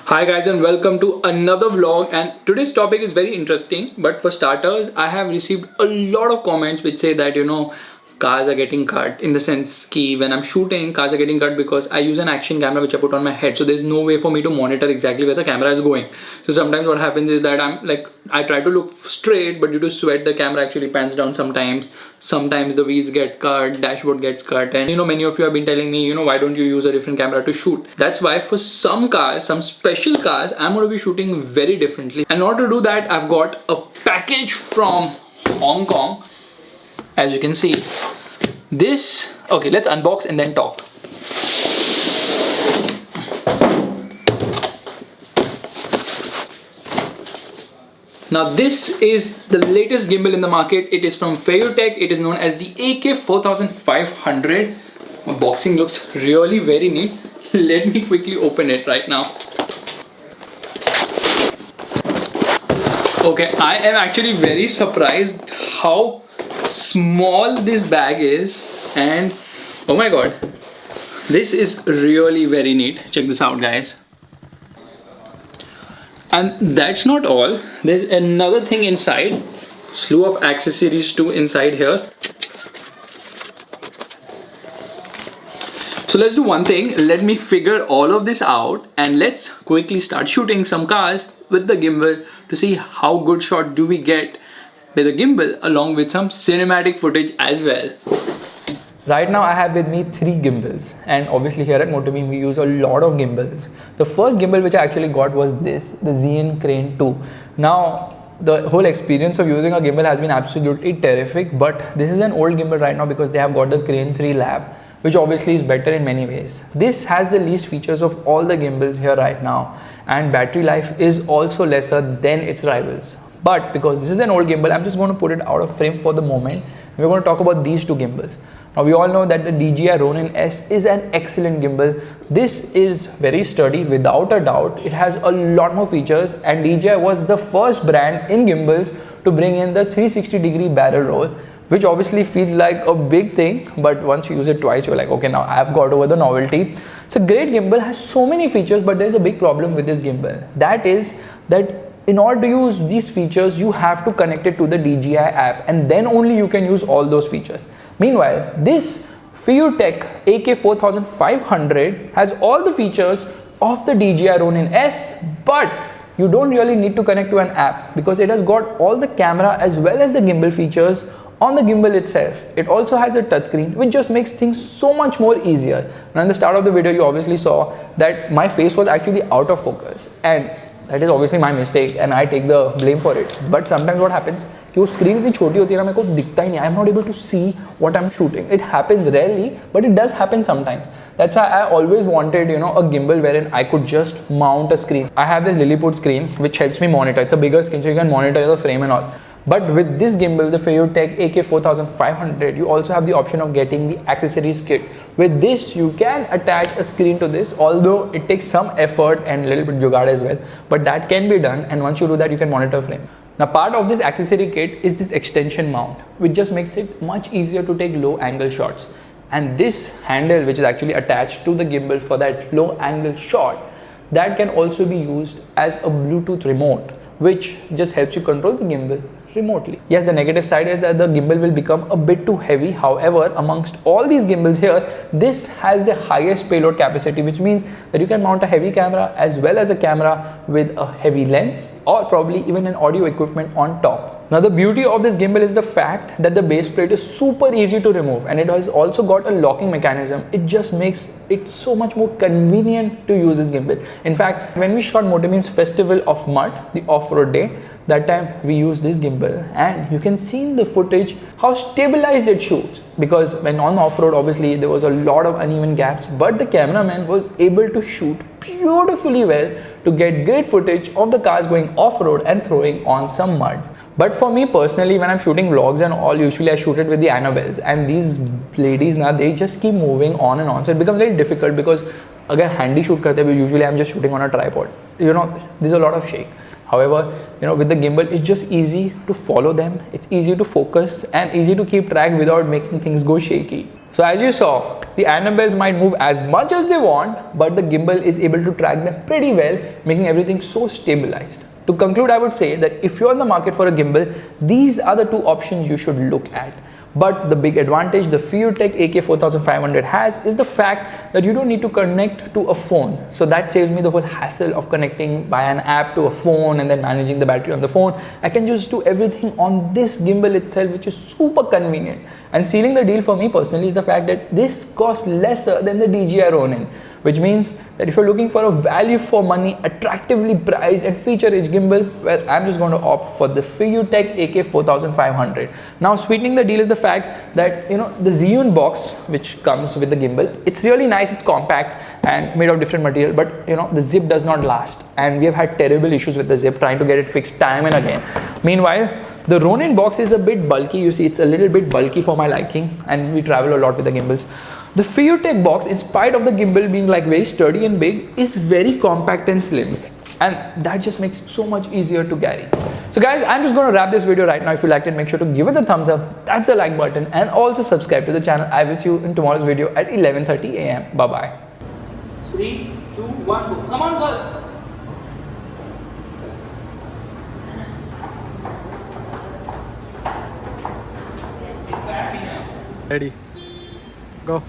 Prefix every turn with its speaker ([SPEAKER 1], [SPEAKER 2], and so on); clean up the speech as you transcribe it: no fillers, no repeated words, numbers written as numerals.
[SPEAKER 1] Hi guys and welcome to another vlog, and today's topic is very interesting. But for starters, I have received a lot of comments which say that cars are getting cut, in the sense ki when I'm shooting, cars are getting cut because I use an action camera which I put on my head, so there's no way for me to monitor exactly where the camera is going. So sometimes what happens is that I try to look straight, but due to sweat the camera actually pans down sometimes the wheels get cut, dashboard gets cut, and many of you have been telling me, why don't you use a different camera to shoot. That's why for some cars, some special cars, I'm going to be shooting very differently. And in order to do that, I've got a package from Hong Kong. As you can see, okay, let's unbox and then talk. Now this is the latest gimbal in the market. It is from Faisal. It is known as the AK4500. The boxing looks really very neat. Let me quickly open it right now. Okay, I am actually very surprised how small this bag is, and oh my god, this is really very neat. Check this out, guys. And that's not all. There's another thing inside. Slew of accessories too inside here. So let's do one thing. Let me figure all of this out and let's quickly start shooting some cars with the gimbal to see how good shot do we get with a gimbal, along with some cinematic footage as well. Right now I have with me 3 gimbals, and obviously here at Motobeam we use a lot of gimbals. The first gimbal which I actually got was this, the Zen Crane 2. Now the whole experience of using a gimbal has been absolutely terrific, but this is an old gimbal right now because they have got the Crane 3 Lab, which obviously is better in many ways. This has the least features of all the gimbals here right now, and battery life is also lesser than its rivals. But because this is an old gimbal, I'm just going to put it out of frame for the moment. We're going to talk about these 2 gimbals. Now we all know that the DJI Ronin S is an excellent gimbal. This is very sturdy without a doubt. It has a lot more features, and DJI was the first brand in gimbals to bring in the 360-degree barrel roll, which obviously feels like a big thing, but once you use it twice, you're like, okay, now I've got over the novelty. It's a great gimbal, has so many features, but there's a big problem with this gimbal. That is that in order to use these features, you have to connect it to the DJI app, and then only you can use all those features. Meanwhile, this Fiutech AK4500 has all the features of the DJI Ronin S, but you don't really need to connect to an app because it has got all the camera as well as the gimbal features on the gimbal itself. It also has a touchscreen, which just makes things so much more easier. Now in the start of the video, you obviously saw that my face was actually out of focus, and that is obviously my mistake and I take the blame for it. But sometimes what happens, your screen is so small that I am not able to see what I'm shooting. It happens rarely, but it does happen sometimes. That's why I always wanted, a gimbal wherein I could just mount a screen. I have this Lilliput screen which helps me monitor. It's a bigger screen, so you can monitor the frame and all. But with this gimbal, the Fiutech AK4500, you also have the option of getting the accessories kit. With this, you can attach a screen to this, although it takes some effort and a little bit jugaad as well. But that can be done, and once you do that, you can monitor frame. Now, part of this accessory kit is this extension mount, which just makes it much easier to take low angle shots. And this handle, which is actually attached to the gimbal for that low angle shot, that can also be used as a Bluetooth remote, which just helps you control the gimbal remotely. Yes, the negative side is that the gimbal will become a bit too heavy. However, amongst all these gimbals here, this has the highest payload capacity, which means that you can mount a heavy camera as well as a camera with a heavy lens, or probably even an audio equipment on top. Now the beauty of this gimbal is the fact that the base plate is super easy to remove, and it has also got a locking mechanism. It just makes it so much more convenient to use this gimbal. In fact, when we shot Motobeam's Festival of Mud, the off-road day, that time we used this gimbal, and you can see in the footage how stabilized it shoots, because when on off-road obviously there was a lot of uneven gaps, but the cameraman was able to shoot beautifully well to get great footage of the cars going off-road and throwing on some mud. But for me personally, when I'm shooting vlogs and all, usually I shoot it with the Annabelles, and these ladies now, they just keep moving on and on, so it becomes very difficult because again, handy shoot karte, usually I'm just shooting on a tripod. There's a lot of shake. However, with the gimbal, it's just easy to follow them, it's easy to focus and easy to keep track without making things go shaky. So as you saw, the handlebars might move as much as they want, but the gimbal is able to track them pretty well, making everything so stabilized. To conclude, I would say that if you're in the market for a gimbal, these are the two options you should look at. But the big advantage the FeelTech AK4500 has is the fact that you don't need to connect to a phone. So that saves me the whole hassle of connecting by an app to a phone and then managing the battery on the phone. I can just do everything on this gimbal itself, which is super convenient. And sealing the deal for me personally is the fact that this costs lesser than the DJI Ronin, which means that if you're looking for a value for money, attractively priced and feature-rich gimbal, well, I'm just going to opt for the FeelTech AK4500. Now, sweetening the deal is the fact that, the Zhiyun box, which comes with the gimbal, it's really nice, it's compact and made of different material, but, the zip does not last. And we have had terrible issues with the zip, trying to get it fixed time and again. Meanwhile, the Ronin box is a bit bulky. You see, it's a little bit bulky for my liking, and we travel a lot with the gimbals. The FeelTech box, in spite of the gimbal being like very sturdy and big, is very compact and slim, and that just makes it so much easier to carry. So guys, I'm just going to wrap this video right now. If you liked it, make sure to give it a thumbs up, that's the like button, and also subscribe to the channel. I will see you in tomorrow's video at 11:30 a.m. Bye bye. 3, 2, 1, go. Come on, girls.
[SPEAKER 2] Ready, go.